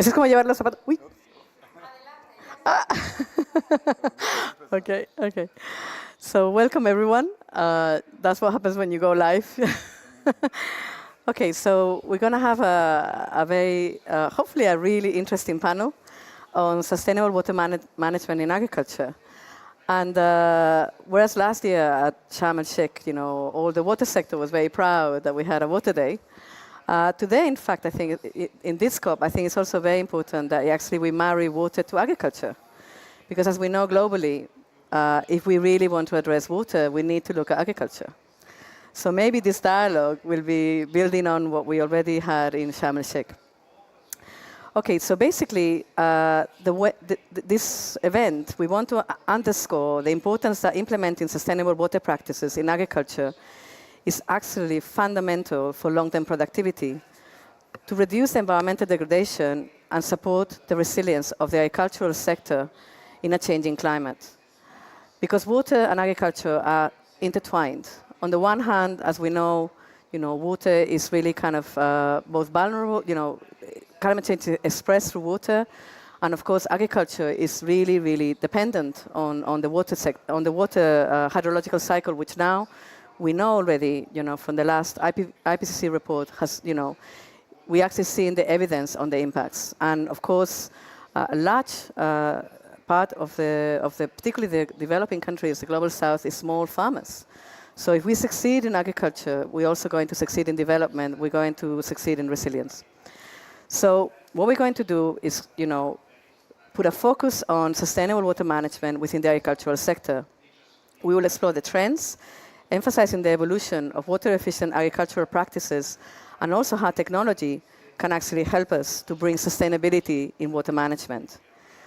Eso es como llevar los zapatos. Uy. Ah. Okay, okay. So welcome everyone. That's what happens when you go live. Okay, so we're going to have a very, hopefully a really interesting panel on sustainable water management in agriculture. And whereas last year at Sharm el-Sheikh, all the water sector was very proud that we had a water day, today, in fact, I think in this COP, I think it's also very important that actually we marry water to agriculture. Because as we know globally, if we really want to address water, we need to look at agriculture. So maybe this dialogue will be building on what we already had in Sharm el-Sheikh. Okay, so basically, this event, we want to underscore the importance that implementing sustainable water practices in agriculture is actually fundamental for long-term productivity, to reduce environmental degradation and support the resilience of the agricultural sector in a changing climate. Because water and agriculture are intertwined. On the one hand, as we know, water is really kind of both vulnerable, climate change is expressed through water, and of course agriculture is really, really dependent on the water hydrological cycle, which now we know already, from the last IPCC report has, we actually seen the evidence on the impacts. And of course, a large part of particularly the developing countries, the global south, is small farmers. So if we succeed in agriculture, we're also going to succeed in development, we're going to succeed in resilience. So what we're going to do is, put a focus on sustainable water management within the agricultural sector. We will explore the trends, emphasizing the evolution of water-efficient agricultural practices, and also how technology can actually help us to bring sustainability in water management.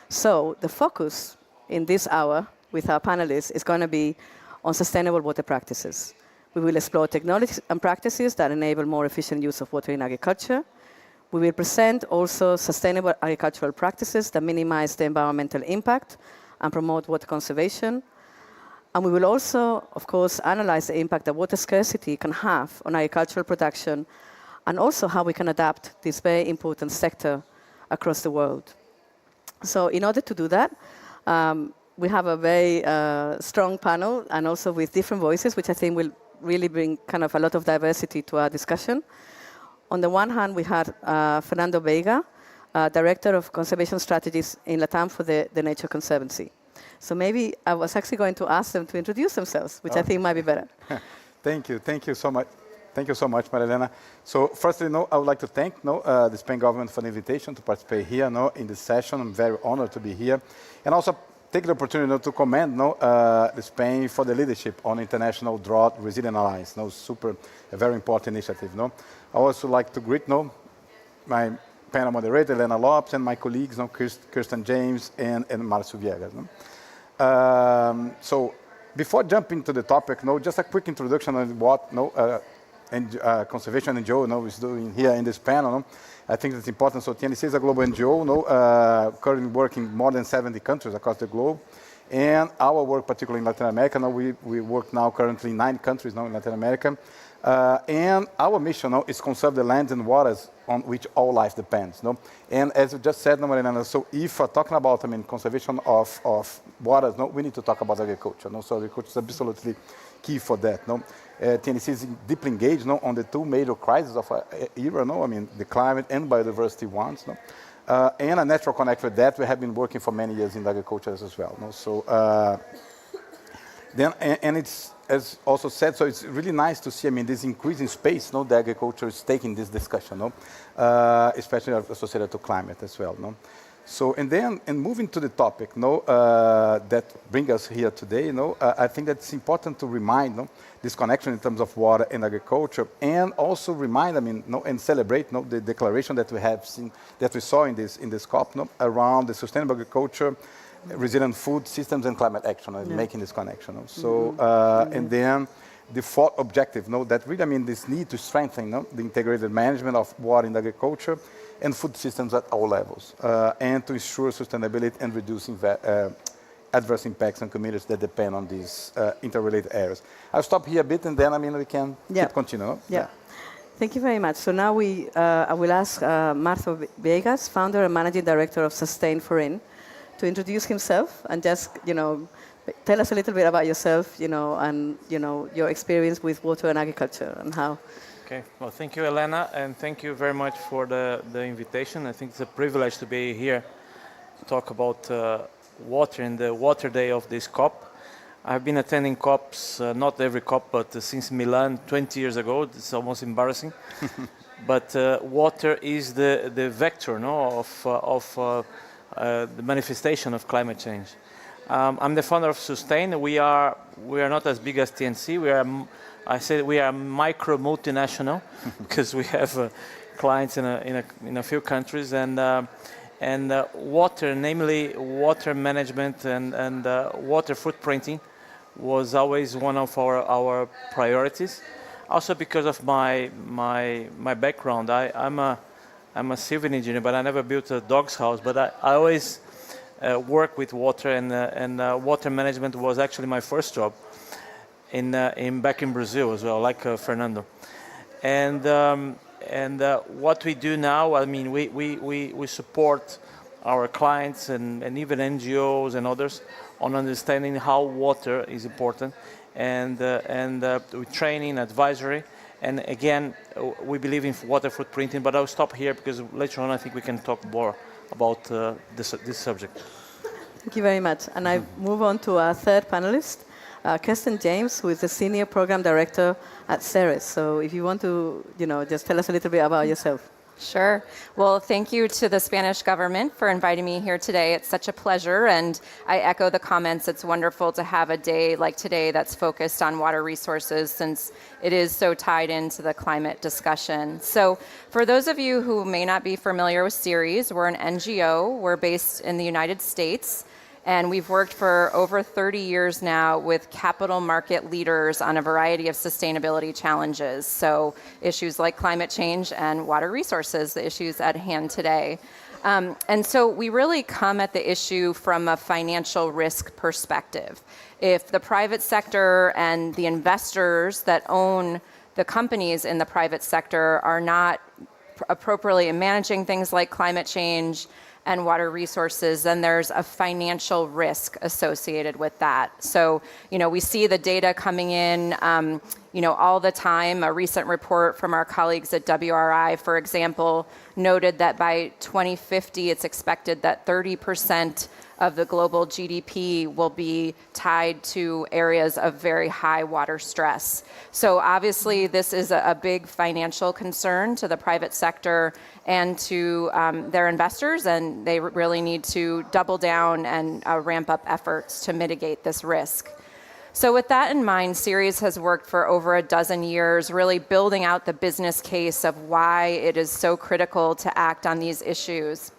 So the focus in this hour with our panelists is going to be on sustainable water practices. We will explore technologies and practices that enable more efficient use of water in agriculture. We will present also sustainable agricultural practices that minimize the environmental impact and promote water conservation. And we will also, of course, analyze the impact that water scarcity can have on agricultural production, and also how we can adapt this very important sector across the world. So in order to do that, we have a very strong panel, and also with different voices, which I think will really bring kind of a lot of diversity to our discussion. On the one hand, we had Fernando Veiga, Director of Conservation Strategies in LATAM for the Nature Conservancy. So maybe I was actually going to ask them to introduce themselves, which I think might be better. Thank you so much. Thank you so much, Marilena. So firstly, I would like to thank the Spain government for the invitation to participate here in this session. I'm very honored to be here. And also take the opportunity to commend Spain for the leadership on International Drought Resilient Alliance. A very important initiative. I also like to greet my panel moderator, Elena Lopes, and my colleagues, Kirsten James and Marcio Viegas. So before jumping to the topic, just a quick introduction on what Conservation NGO is doing here in this panel. I think it's important. So TNC is a global NGO, currently working in more than 70 countries across the globe. And our work, particularly in Latin America, we work now currently in 9 countries in Latin America. And our mission is conserve the lands and waters on which all life depends. And as you just said, Mariana, so if we're talking about conservation of waters, we need to talk about agriculture. So agriculture is absolutely key for that. TNC is deeply engaged on the 2 major crises of our era, the climate and biodiversity ones. And a natural connect with that, we have been working for many years in agriculture as well. So and it's, as also said, so it's really nice to see, this increasing space, the agriculture is taking this discussion, especially associated to climate as well. So, and moving to the topic, that brings us here today, I think that it's important to remind, this connection in terms of water and agriculture, and also remind, and celebrate, the declaration that we have seen, that we saw in this COP, around the sustainable agriculture, resilient food systems, and climate action, making this connection. So, and then the 4th objective, that really, this need to strengthen, the integrated management of water in agriculture and food systems at all levels, and to ensure sustainability and reducing adverse impacts on communities that depend on these interrelated areas. I'll stop here a bit, and then we can keep continuing. Thank you very much. So now I will ask Marco Viegas, founder and managing director of Sustain Foreign, to introduce himself and just, tell us a little bit about yourself, and, your experience with water and agriculture and how. Okay, well, thank you, Elena, and thank you very much for the invitation. I think it's a privilege to be here to talk about water in the Water Day of this COP. I've been attending COPs, not every COP, but since Milan 20 years ago. It's almost embarrassing. But water is the vector of the manifestation of climate change. I'm the founder of Sustain. We are not as big as TNC. I say we are micro multinational because we have clients in a few countries, and water, namely water management and water footprinting, was always one of our priorities. Also because of my background, I'm a civil engineer, but I never built a dog's house. But I always work with water, and water management was actually my first job back in Brazil as well, like Fernando. And what we do now, I mean, we support our clients and even NGOs and others on understanding how water is important, and with training, advisory, and again, we believe in water footprinting. But I'll stop here because later on I think we can talk more about this subject. Thank you very much. And I move on to our third panelist, Kirsten James, who is the Senior Program Director at Ceres. So if you want to, just tell us a little bit about yourself. Sure. Well, thank you to the Spanish government for inviting me here today. It's such a pleasure, and I echo the comments. It's wonderful to have a day like today that's focused on water resources, since it is so tied into the climate discussion. So for those of you who may not be familiar with Ceres, we're an NGO. We're based in the United States, and we've worked for over 30 years now with capital market leaders on a variety of sustainability challenges. So issues like climate change and water resources, the issues at hand today. And so we really come at the issue from a financial risk perspective. If the private sector and the investors that own the companies in the private sector are not appropriately managing things like climate change and water resources, then there's a financial risk associated with that. So, we see the data coming in, all the time. A recent report from our colleagues at WRI, for example, noted that by 2050, it's expected that 30% of the global GDP will be tied to areas of very high water stress. So obviously this is a big financial concern to the private sector and to their investors, and they really need to double down and ramp up efforts to mitigate this risk. So with that in mind, Ceres has worked for over a dozen years, really building out the business case of why it is so critical to act on these issues.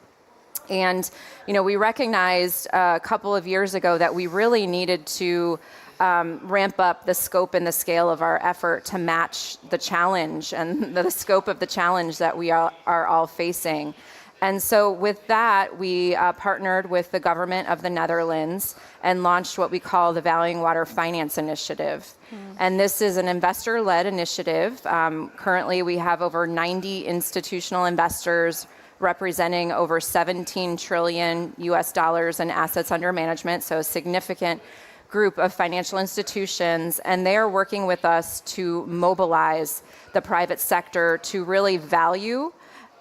And, we recognized a couple of years ago that we really needed to ramp up the scope and the scale of our effort to match the challenge and the scope of the challenge that we are all facing. And so with that, we partnered with the government of the Netherlands and launched what we call the Valuing Water Finance Initiative. And this is an investor-led initiative. Currently, we have over 90 institutional investors representing over $17 trillion in assets under management, so a significant group of financial institutions, and they are working with us to mobilize the private sector to really value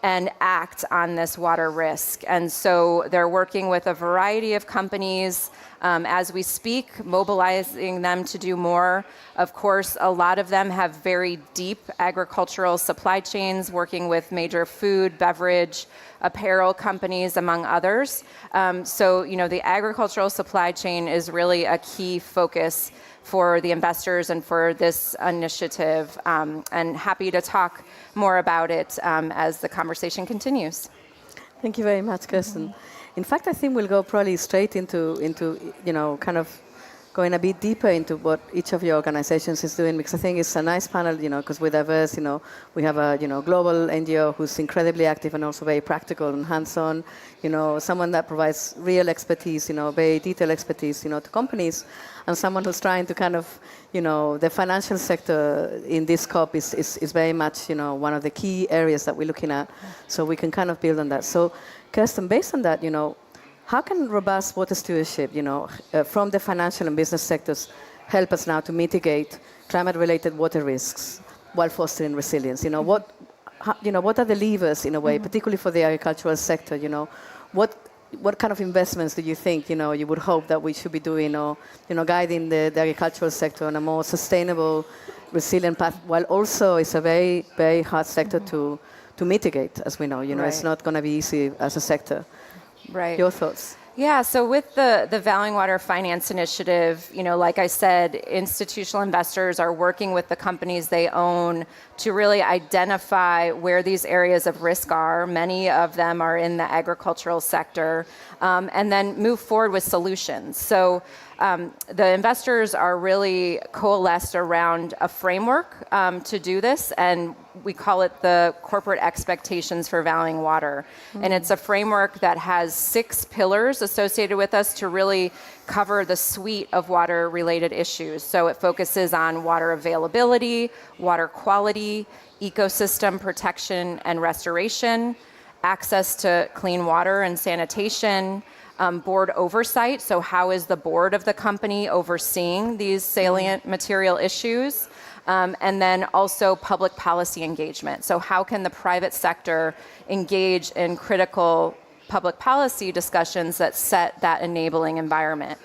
and act on this water risk. And so they're working with a variety of companies as we speak, mobilizing them to do more. Of course, a lot of them have very deep agricultural supply chains, working with major food, beverage, apparel companies, among others. So, the agricultural supply chain is really a key focus for the investors and for this initiative, and happy to talk more about it as the conversation continues. Thank you very much, Kirsten. In fact, I think we'll go probably straight into kind of going a bit deeper into what each of your organizations is doing, because I think it's a nice panel, because we're diverse, we have a, global NGO who's incredibly active and also very practical and hands-on, someone that provides real expertise, very detailed expertise, to companies, and someone who's trying to kind of, the financial sector in this COP is very much, one of the key areas that we're looking at, so we can kind of build on that. So, Kirsten, based on that, how can robust water stewardship, from the financial and business sectors help us now to mitigate climate-related water risks while fostering resilience? What are the levers, in a way, particularly for the agricultural sector? What kind of investments do you think, you would hope that we should be doing, or, guiding the agricultural sector on a more sustainable, resilient path, while also it's a very, very hard sector to mitigate, as we know. Right. It's not going to be easy as a sector. Right. Your thoughts? Yeah, so with the Valuing Water Finance Initiative, like I said, institutional investors are working with the companies they own to really identify where these areas of risk are. Many of them are in the agricultural sector, and then move forward with solutions. So the investors are really coalesced around a framework to do this, and we call it the Corporate Expectations for Valuing Water. And it's a framework that has 6 pillars associated with us to really cover the suite of water-related issues. So it focuses on water availability, water quality, ecosystem protection and restoration, access to clean water and sanitation, board oversight, so how is the board of the company overseeing these salient material issues, and then also public policy engagement. So how can the private sector engage in critical public policy discussions that set that enabling environment?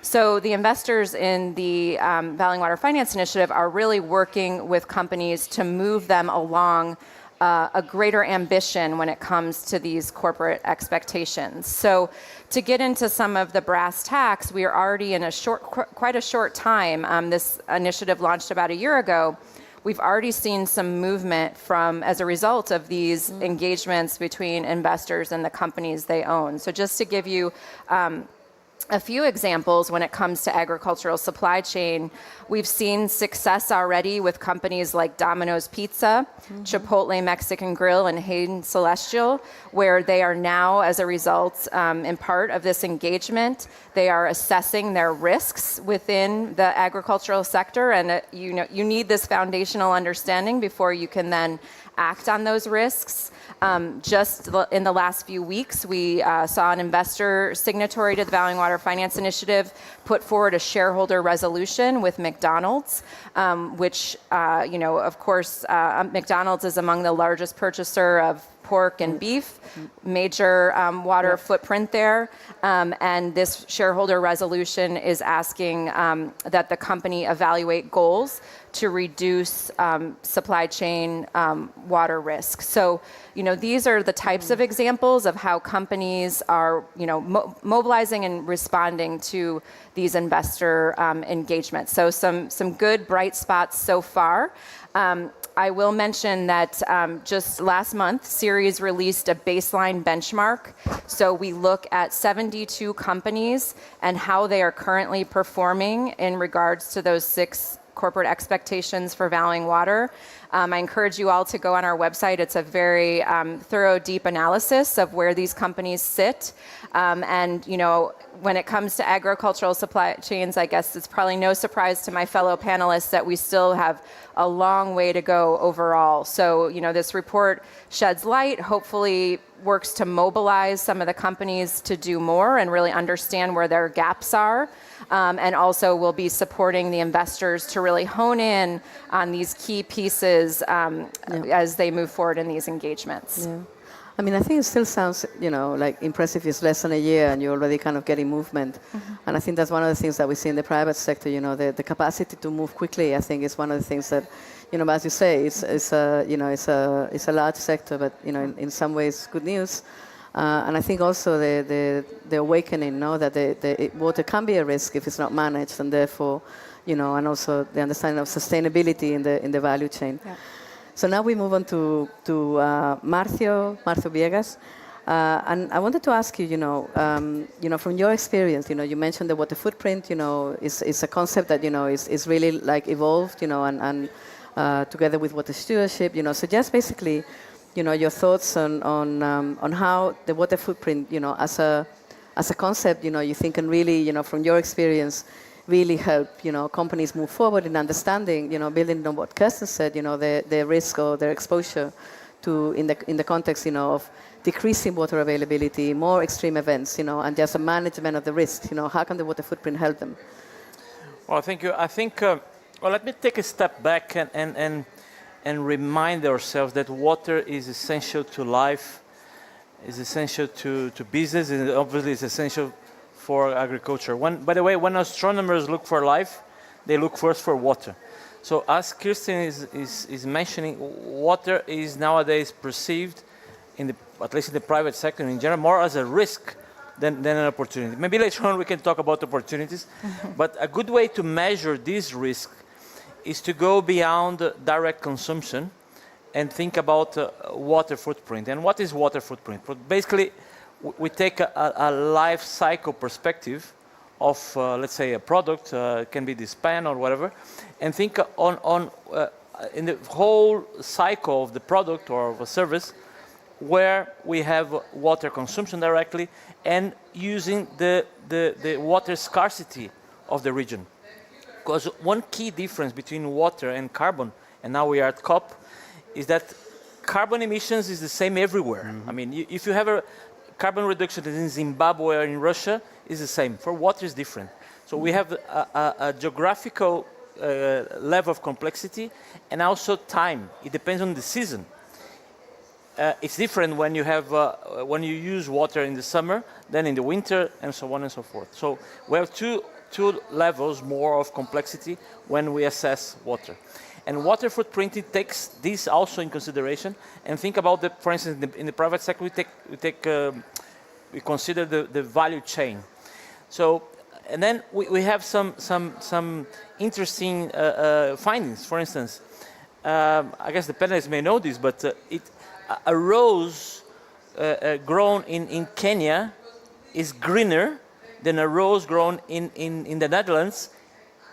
So the investors in the Valuing Water Finance Initiative are really working with companies to move them along a greater ambition when it comes to these corporate expectations. So to get into some of the brass tacks, we are already in quite a short time. This initiative launched about a year ago. We've already seen some movement as a result of these engagements between investors and the companies they own. So just to give you a few examples when it comes to agricultural supply chain, we've seen success already with companies like Domino's Pizza, Chipotle Mexican Grill, and Hayden Celestial, where they are now, as a result, in part of this engagement, they are assessing their risks within the agricultural sector, and you need this foundational understanding before you can then act on those risks. Just in the last few weeks, we saw an investor signatory to the Valuing Water Finance Initiative put forward a shareholder resolution with McDonald's, which, of course, McDonald's is among the largest purchaser of pork and beef, major water footprint there. And this shareholder resolution is asking that the company evaluate goals to reduce supply chain water risk. So, these are the types of examples of how companies are, mobilizing and responding to these investor engagements. So some good bright spots so far. I will mention that just last month, Ceres released a baseline benchmark. So we look at 72 companies and how they are currently performing in regards to those 6 corporate expectations for valuing water. I encourage you all to go on our website. It's a very thorough, deep analysis of where these companies sit. And, when it comes to agricultural supply chains, I guess it's probably no surprise to my fellow panelists that we still have a long way to go overall. So, this report sheds light, hopefully works to mobilize some of the companies to do more and really understand where their gaps are. And also will be supporting the investors to really hone in on these key pieces as they move forward in these engagements. Yeah. I mean, I think it still sounds, like impressive. It's less than a year and you're already kind of getting movement. And I think that's one of the things that we see in the private sector, the capacity to move quickly, I think is one of the things that, as you say, it's a large sector, but, in some ways, good news. And I think also the awakening, that the water can be a risk if it's not managed, and therefore, and also the understanding of sustainability in the value chain. Yeah. So now we move on to Marcio Viegas. And I wanted to ask you, from your experience, you mentioned the water footprint, is a concept that, is really like evolved, and together with water stewardship, so just basically, your thoughts on how the water footprint, as a concept, you think can really, from your experience, really help, companies move forward in understanding, building on what Kirsten said, their risk or their exposure to, in the context, of decreasing water availability, more extreme events, and just a management of the risks, how can the water footprint help them? Well, thank you. I think, well, let me take a step back and remind ourselves that water is essential to life, is essential to business, and obviously is essential for agriculture. By the way, when astronomers look for life, they look first for water. So as Kirsten is mentioning, water is nowadays perceived, at least in the private sector in general, more as a risk than an opportunity. Maybe later on we can talk about opportunities, but a good way to measure this risk is to go beyond direct consumption and think about water footprint. And what is water footprint? Basically, we take a life cycle perspective of, let's say, a product, it can be this pen or whatever, and think in the whole cycle of the product or of a service where we have water consumption directly and using the water scarcity of the region. Because one key difference between water and carbon, and now we are at COP, is that carbon emissions is the same everywhere. Mm-hmm. I mean, if you have a carbon reduction in Zimbabwe or in Russia, is the same. For water, is different. So we have a geographical level of complexity and also time. It depends on the season. It's different when you use water in the summer than in the winter, and so on and so forth. So we have two levels more of complexity when we assess water. And water footprint, it takes this also in consideration. And think about, for instance, in the private sector, we consider the value chain. So, and then we have some interesting findings. For instance, I guess the panelists may know this, but a rose grown in Kenya is greener than a rose grown in the Netherlands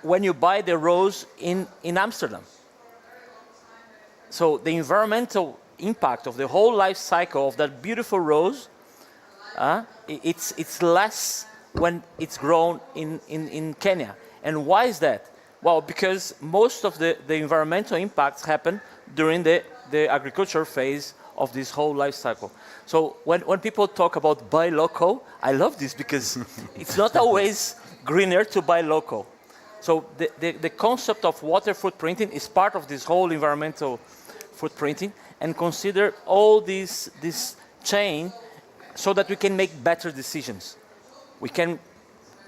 when you buy the rose in Amsterdam. So the environmental impact of the whole life cycle of that beautiful rose, it's less when it's grown in Kenya. And why is that? Well, because most of the environmental impacts happen during the agriculture phase of this whole life cycle. So when people talk about buy local, I love this because it's not always greener to buy local. So the concept of water footprinting is part of this whole environmental footprinting, and consider all this chain so that we can make better decisions. We can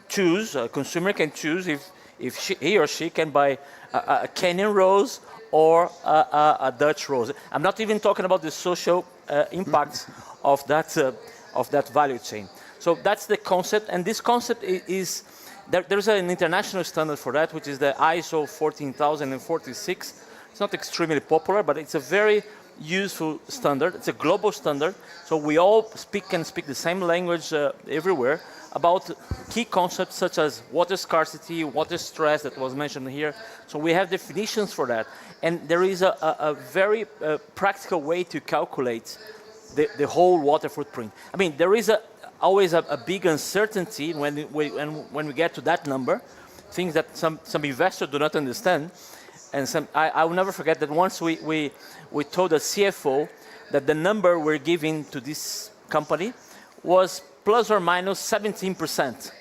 choose, a consumer can choose if he or she can buy a Kenyan rose or a Dutch rose. I'm not even talking about the social impacts of that value chain. So that's the concept, and this concept is there's an international standard for that, which is the ISO 14046. It's not extremely popular, but it's a very useful standard. It's a global standard, so we all can speak the same language everywhere about key concepts such as water scarcity, water stress that was mentioned here. So we have definitions for that, and there is a very practical way to calculate the whole water footprint. I mean, there is always a big uncertainty when we get to that number, things that some investors do not understand. And I will never forget that once we told the CFO that the number we're giving to this company was plus or minus 17%.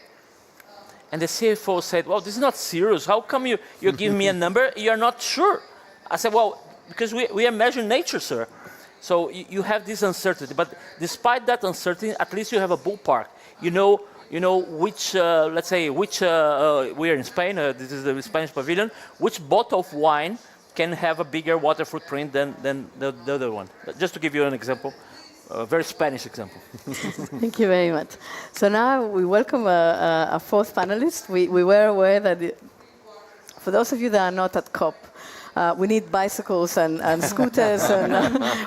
And the CFO said, well, this is not serious. How come you give me a number? You're not sure. I said, well, because we are measuring nature, sir. So you have this uncertainty. But despite that uncertainty, at least you have a ballpark. You know which, let's say, we are in Spain, this is the Spanish pavilion, which bottle of wine can have a bigger water footprint than the other one. Just to give you an example, a very Spanish example. Thank you very much. So now we welcome a fourth panelist. We were aware that, for those of you that are not at COP, we need bicycles and scooters, and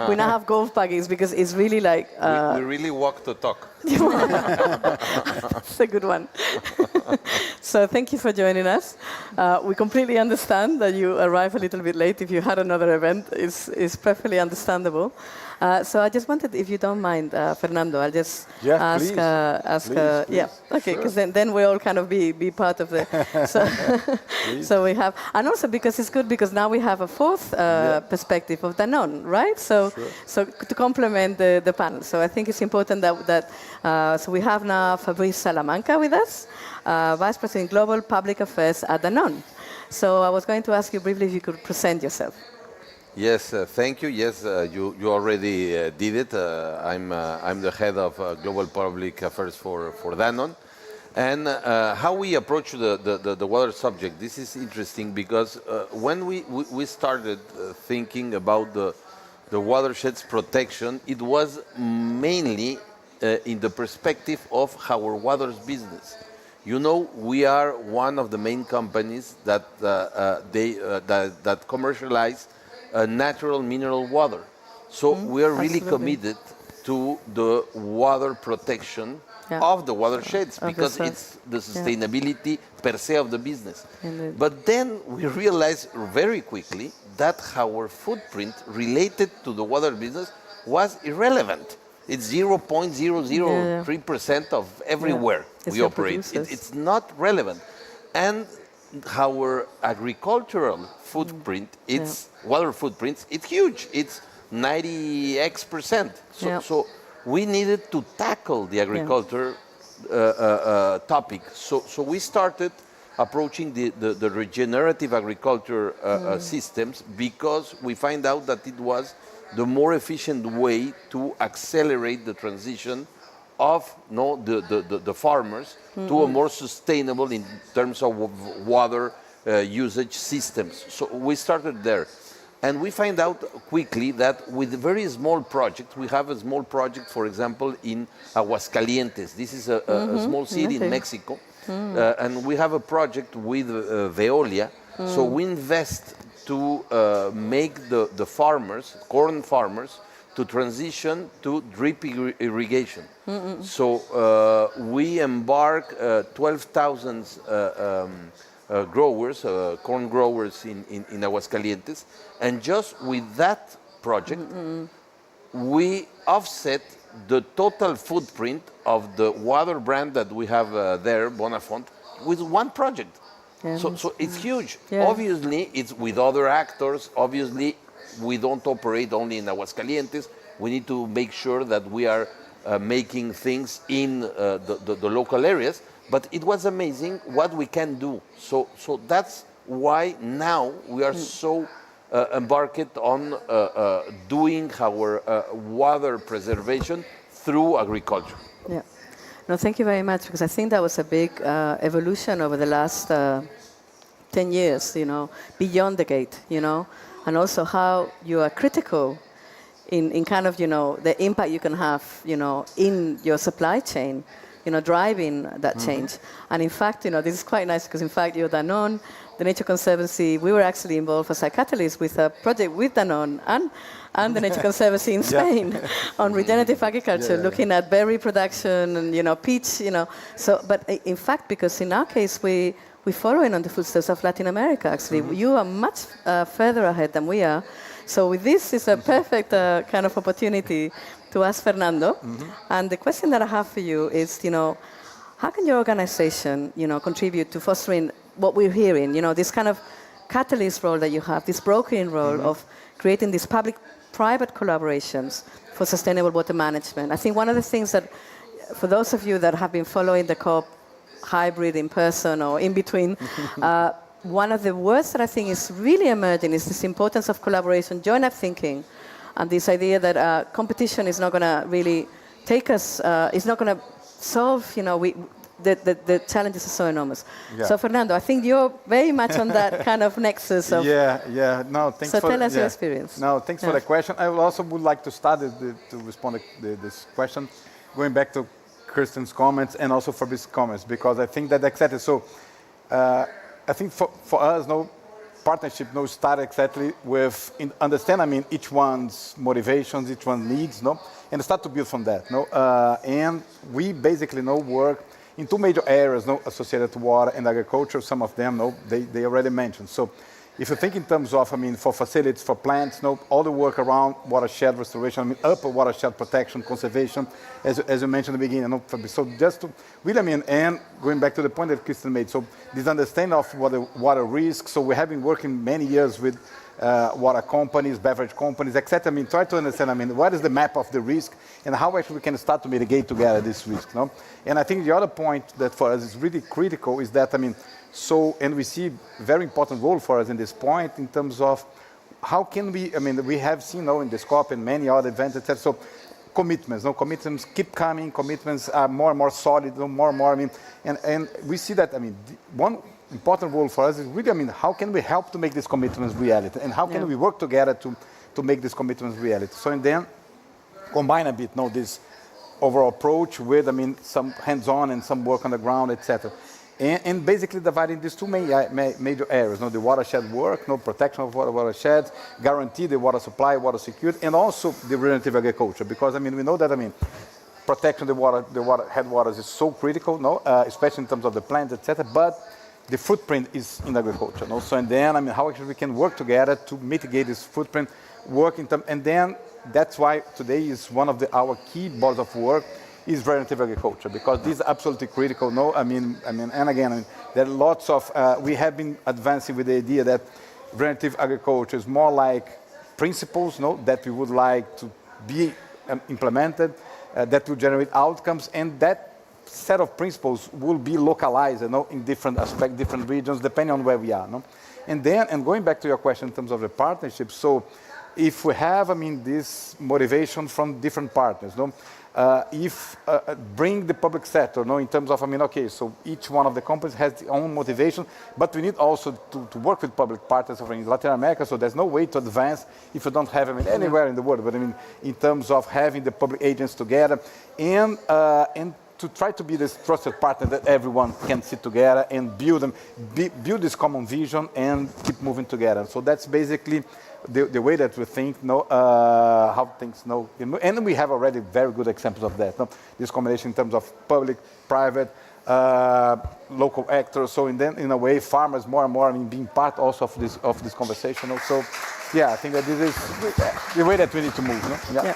we now have golf buggies because it's really like. We really walk the talk. That's a good one. So thank you for joining us. We completely understand that you arrive a little bit late. If you had another event, it's perfectly understandable. So I just wanted, if you don't mind, Fernando, I'll just ask. Please. Yeah, okay, because then we all kind of be part of the. So we have, and also because it's good because now we have a fourth perspective of Danone, right? So to complement the panel. So I think it's important that so we have now Fabrice Salamanca with us, Vice President Global Public Affairs at Danone. So I was going to ask you briefly if you could present yourself. Yes, thank you. Yes, you already did it. I'm the head of Global Public Affairs for Danone. And how we approach the water subject, this is interesting because when we started thinking about the watershed's protection, it was mainly in the perspective of our water business. You know, we are one of the main companies that commercialize natural mineral water. So we are really committed to the water protection of the watersheds because it's the sustainability per se of the business. But then we realized very quickly that our footprint related to the water business was irrelevant. It's 0.003% of everywhere we operate. It's not relevant. And our agricultural footprint, its water footprint, it's huge. It's 90x%. So we needed to tackle the agriculture topic. So we started approaching the regenerative agriculture systems because we find out that it was the more efficient way to accelerate the transition of the farmers to a more sustainable in terms of water usage systems. So we started there. And we find out quickly that with a very small project, we have a small project, for example, in Aguascalientes. This is a small city in Mexico. And we have a project with Veolia. So we invest to make the farmers, corn farmers, to transition to drip irrigation. So we embark 12,000 growers, corn growers in Aguascalientes, and just with that project, we offset the total footprint of the water brand that we have there, Bonafont, with one project. So it's huge. Obviously, it's with other actors. Obviously, we don't operate only in Aguascalientes. We need to make sure that we are making things in the local areas. But it was amazing what we can do. So that's why now we are so embarked on doing our water preservation through agriculture. Yeah. No, thank you very much, because I think that was a big evolution over the last 10 years, beyond the gate, and also how you are critical in kind of, the impact you can have, in your supply chain, driving that change. And in fact, this is quite nice because in fact, you're Danone, the Nature Conservancy, we were actually involved as a catalyst with a project with Danone and the Nature Conservancy in Spain on regenerative agriculture, looking at berry production and, peach, So, but in fact, because in our case, we're following on the footsteps of Latin America, actually. You are much further ahead than we are. So with this is a perfect kind of opportunity to ask Fernando. And the question that I have for you is, how can your organization, contribute to fostering what we're hearing, this kind of catalyst role that you have, this brokering role of creating these public-private collaborations for sustainable water management? I think one of the things that, for those of you that have been following the COP hybrid in person or in between, one of the words that I think is really emerging is this importance of collaboration, joint-up thinking, and this idea that competition is not going to really take us, it's not going to solve, the challenges are so enormous. So Fernando, I think you're very much on that kind of nexus of... No, thanks so tell us your experience. No, thanks for the question. I also would like to start to respond to this question, going back to Kirsten's comments and also Fabrice's comments, because I think that exactly, so I think for us, partnership started exactly with understand, each one's motivations, each one's needs, and start to build from that. And we basically work in two major areas associated to water and agriculture. Some of them, they already mentioned. So if you think in terms of, for facilities, for plants, all the work around watershed restoration, upper watershed protection, conservation, as you mentioned at the beginning. So just to really, and going back to the point that Kristen made, so this understanding of water risk. So we have been working many years with water companies, beverage companies, etc. Try to understand, what is the map of the risk and how actually we can start to mitigate together this risk. And I think the other point that for us is really critical is that, and we see very important role for us in this point in terms of how can we, we have seen in the COP and many other events, etc. So commitments keep coming, commitments are more and more solid, more and more, and we see that, one important role for us is really, how can we help to make these commitments reality, and how can we work together to make these commitments reality. So and then combine a bit, this overall approach with, some hands-on and some work on the ground, etc. And basically dividing these two major areas, the watershed work, protection of watersheds, guarantee the water supply, water security, and also the regenerative agriculture. Because we know that protection of the headwaters is so critical, especially in terms of the plants, etc. But the footprint is in agriculture. So and then how actually we can work together to mitigate this footprint, and then that's why today is one of our key bodies of work is regenerative agriculture, because this is absolutely critical. And again, there are lots of, we have been advancing with the idea that regenerative agriculture is more like principles, that we would like to be implemented, that will generate outcomes, and that set of principles will be localized, in different aspects, different regions, depending on where we are. And then, and going back to your question in terms of the partnership, so if we have, this motivation from different partners, bring the public sector, in terms of, okay, so each one of the companies has their own motivation, but we need also to work with public partners in Latin America, so there's no way to advance if you don't have, anywhere in the world, but in terms of having the public agents together, and to try to be this trusted partner that everyone can sit together and build this common vision and keep moving together. So that's basically the way that we think, how things and we have already very good examples of that. This combination in terms of public, private, local actors. So in a way, farmers more and more being part also of this conversation. Also, I think that this is the way that we need to move. Yeah.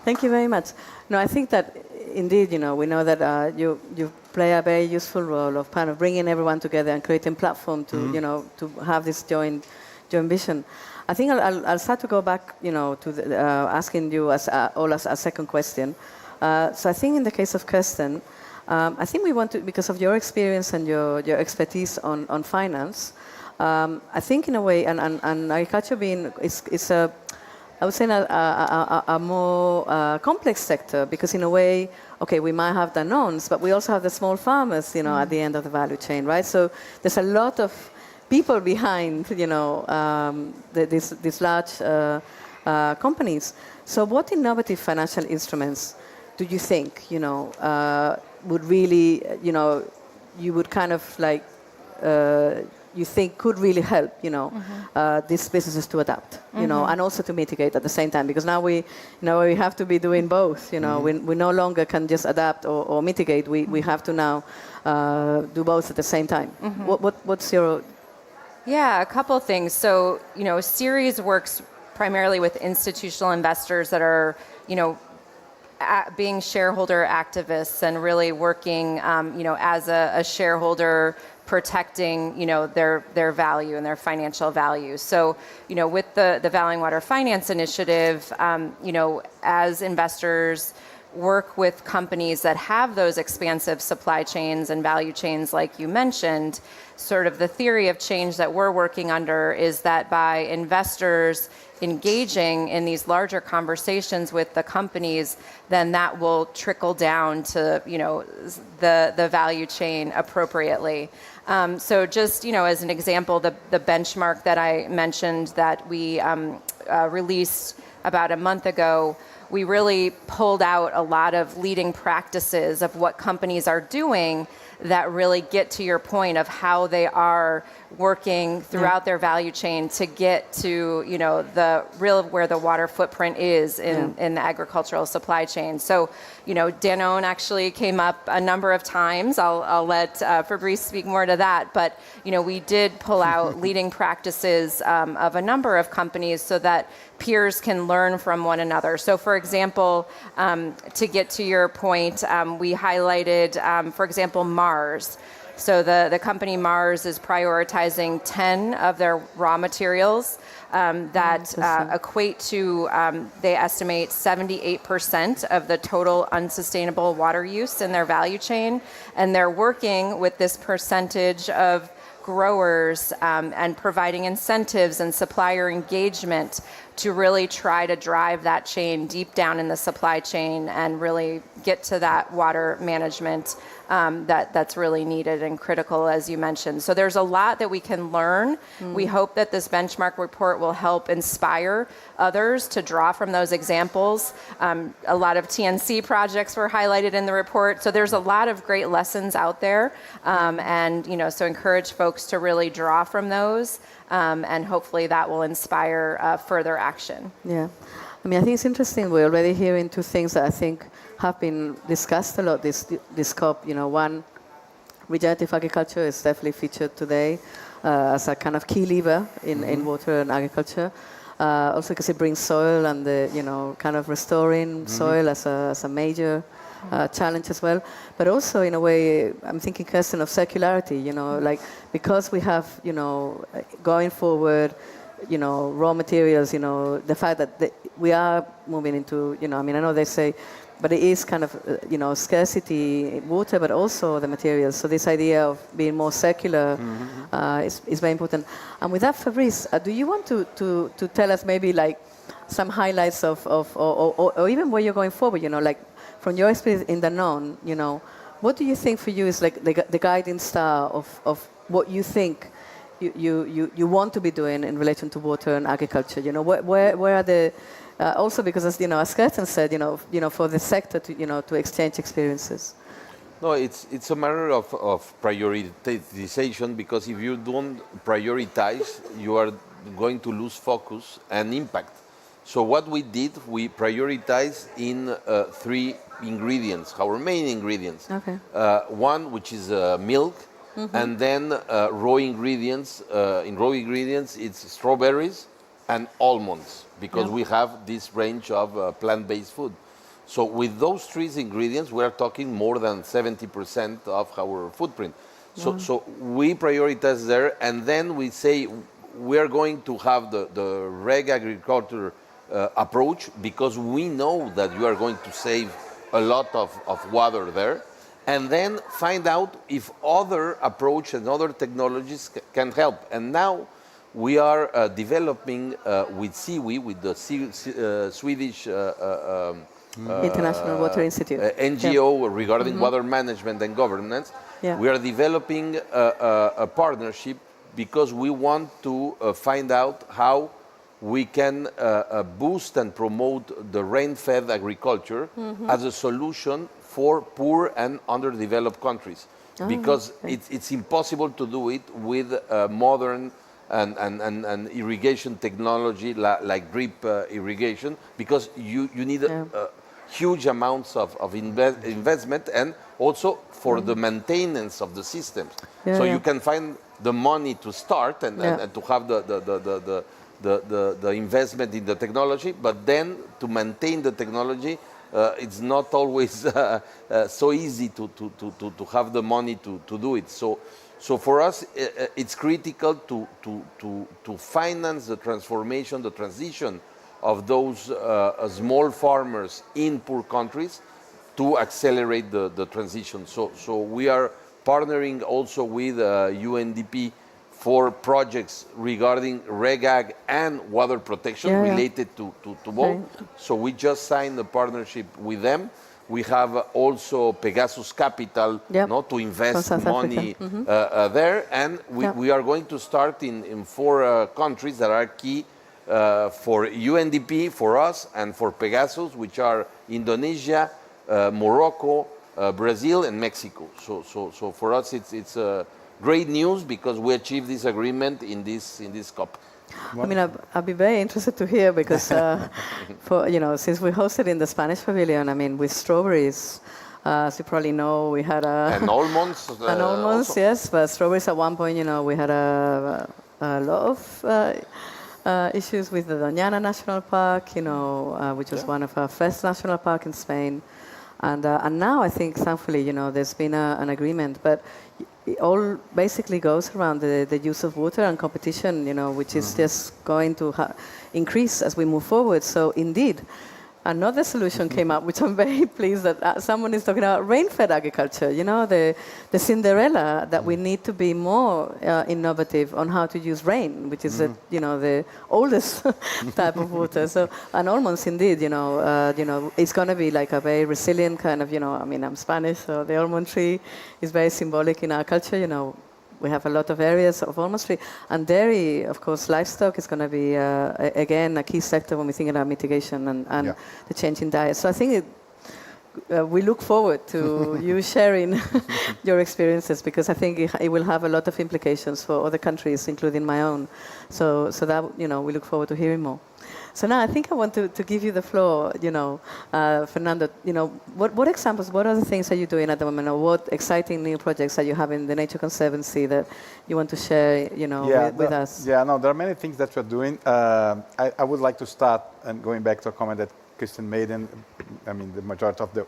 Thank you very much. No, I think that indeed, we know that you play a very useful role of kind of bringing everyone together and creating platform to to have this joint vision. I think I'll start to go back, to asking you as a second question. So I think in the case of Kirsten, I think we want to, because of your experience and your expertise on finance, I think in a way, and agriculture being is a, I would say a more complex sector, because in a way, okay, we might have the knowns, but we also have the small farmers, at the end of the value chain, right? So there's a lot of people behind, these large companies. So what innovative financial instruments do you think, would really, you would kind of like, you think could really help, these businesses to adapt, and also to mitigate at the same time, because now we have to be doing both, we no longer can just adapt or mitigate. We have to now do both at the same time. What's your? Yeah, a couple of things. So, Ceres works primarily with institutional investors that are, being shareholder activists and really working, as a shareholder, protecting, their value and their financial value. So, with the Valuing Water Finance Initiative, as investors work with companies that have those expansive supply chains and value chains, like you mentioned, sort of the theory of change that we're working under is that by investors engaging in these larger conversations with the companies, then that will trickle down to, the value chain appropriately. So just, as an example, the benchmark that I mentioned that we released about a month ago, we really pulled out a lot of leading practices of what companies are doing that really get to your point of how they are working throughout their value chain to get to, you know, the real where the water footprint is in the agricultural supply chain. So, you know, Danone actually came up a number of times. I'll let Fabrice speak more to that. But, you know, we did pull out leading practices of a number of companies so that peers can learn from one another. So, for example, to get to your point, we highlighted, for example, Mars. So the company Mars is prioritizing 10 of their raw materials that equate to, they estimate 78% of the total unsustainable water use in their value chain. And they're working with this percentage of growers and providing incentives and supplier engagement to really try to drive that chain deep down in the supply chain and really get to that water management that's really needed and critical, as you mentioned. So there's a lot that we can learn. We hope that this benchmark report will help inspire others to draw from those examples. A lot of TNC projects were highlighted in the report. So there's a lot of great lessons out there. And, you know, so encourage folks to really draw from those. And hopefully that will inspire further action. Yeah. I mean, I think it's interesting. We're already hearing two things that I think have been discussed a lot this COP. You know, one, regenerative agriculture is definitely featured today as a kind of key lever in water and agriculture. Also because it brings soil and the, you know, kind of restoring soil as a major challenge as well. But also, in a way, I'm thinking, Kirsten, of circularity, you know, like, because we have, you know, going forward, you know, raw materials, you know, the fact that we are moving into, you know, I mean, I know they say, but it is kind of, you know, scarcity in water, but also the materials. So this idea of being more circular is very important. And with that, Fabrice, do you want to tell us maybe like some highlights of or even where you're going forward, you know, like from your experience in Danone, you know, what do you think for you is like the guiding star of what you think you want to be doing in relation to water and agriculture? You know, where are the also because, as you know, as Kirsten said, you know, for the sector to exchange experiences. No, it's a matter of prioritization, because if you don't prioritize, you are going to lose focus and impact. So what we did, we prioritized in 3 ingredients, our main ingredients. Okay. One, which is milk, and then raw ingredients. In raw ingredients, it's strawberries and almonds, because we have this range of plant-based food. So with those 3 ingredients, we are talking more than 70% of our footprint. So we prioritize there, and then we say we are going to have the reg agriculture approach, because we know that you are going to save a lot of water there, and then find out if other approach and other technologies can help. And now we are developing with SIWI, with the Swedish International Water Institute NGO regarding water management and governance. We are developing a partnership, because we want to find out how we can boost and promote the rain-fed agriculture as a solution for poor and underdeveloped countries. Because it's impossible to do it with modern and irrigation technology like drip irrigation, because you need huge amounts of investment, and also for the maintenance of the systems. So you can find the money to start and to have the investment in the technology, but then to maintain the technology, it's not always so easy to have the money to do it. So for us, it's critical to finance the transformation, the transition of those small farmers in poor countries, to accelerate the transition. So we are partnering also with UNDP for projects regarding RegAg and water protection related to both. So we just signed a partnership with them. We have also Pegasus Capital to invest money there. And we are going to start in 4 countries that are key for UNDP, for us, and for Pegasus, which are Indonesia, Morocco, Brazil and Mexico. So for us, it's great news because we achieved this agreement in this COP. I mean, I'd be very interested to hear because, since we hosted in the Spanish Pavilion, I mean, with strawberries, as you probably know, we had and almonds. And almonds, also. yes, but strawberries at one point, we had a lot of issues with the Doñana National Park, which was one of our first national park in Spain. And now I think, thankfully, there's been an agreement. But it all basically goes around the use of water and competition, which is just going to increase as we move forward. So indeed, another solution came up, which I'm very pleased that someone is talking about rain-fed agriculture, the Cinderella, that we need to be more innovative on how to use rain, which is, the oldest type of water. So, and almonds, indeed, it's going to be like a very resilient kind of, I mean, I'm Spanish, so the almond tree is very symbolic in our culture, We have a lot of areas of almond tree. And dairy, of course, livestock is going to be, again, a key sector when we think about mitigation and the change in diet. So I think we look forward to you sharing your experiences because I think it will have a lot of implications for other countries, including my own. So that, we look forward to hearing more. So now I think I want to give you the floor, Fernando. What examples, what other things are you doing at the moment, or what exciting new projects are you having in the Nature Conservancy that you want to share, with us? Yeah, no, there are many things that we're doing. I would like to start and going back to a comment that Kristen made, and I mean the majority of the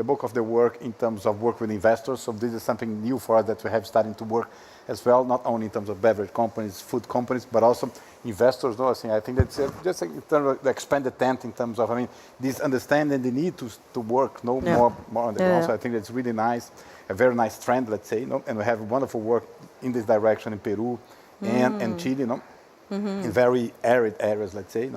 bulk of the work in terms of work with investors. So this is something new for us that we have starting to work as well, not only in terms of beverage companies, food companies, but also investors. I think that's just in terms of the expanded tent in terms of, this understanding the need to work more on the ground. So I think that's really nice, a very nice trend, let's say, and we have wonderful work in this direction in Peru and Chile, in very arid areas, let's say.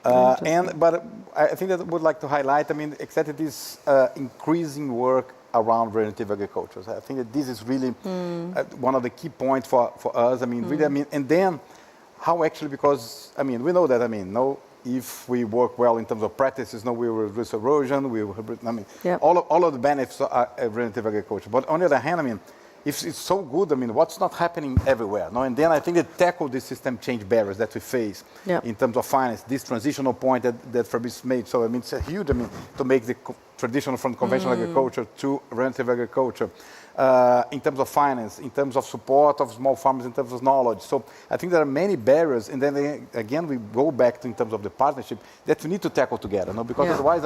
But I think that I would like to highlight, exactly this increasing work around regenerative agriculture. So I think that this is really one of the key points for us. Really, and then how actually, because we know that if we work well in terms of practices, we will reduce erosion. We will, all of the benefits are regenerative agriculture. But on the other hand, if it's so good, what's not happening everywhere? And then I think that tackle the system change barriers that we face in terms of finance, this transitional point that Fabrice made. So, it's a huge, to make the traditional from conventional agriculture to regenerative agriculture, in terms of finance, in terms of support of small farmers, in terms of knowledge. So I think there are many barriers. And then again, we go back to in terms of the partnership that we need to tackle together, because otherwise,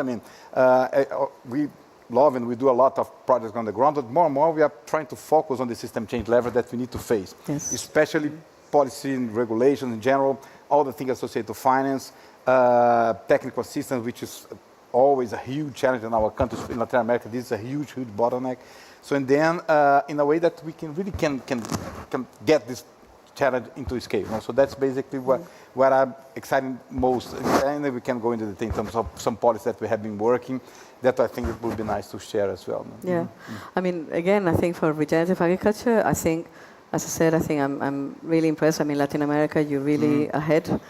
we love and we do a lot of projects on the ground, but more and more we are trying to focus on the system change level that we need to face, especially policy and regulation in general, all the things associated to finance, technical assistance, which is always a huge challenge in our countries. In Latin America, this is a huge bottleneck. So and then in a way that we can really can get this challenge into scale. So that's basically what I'm excited most. And then we can go into the thing in terms of some policies that we have been working that I think it would be nice to share as well. Yeah. Again, I think for regenerative agriculture, I think, as I said, I'm really impressed. Latin America, you're really ahead.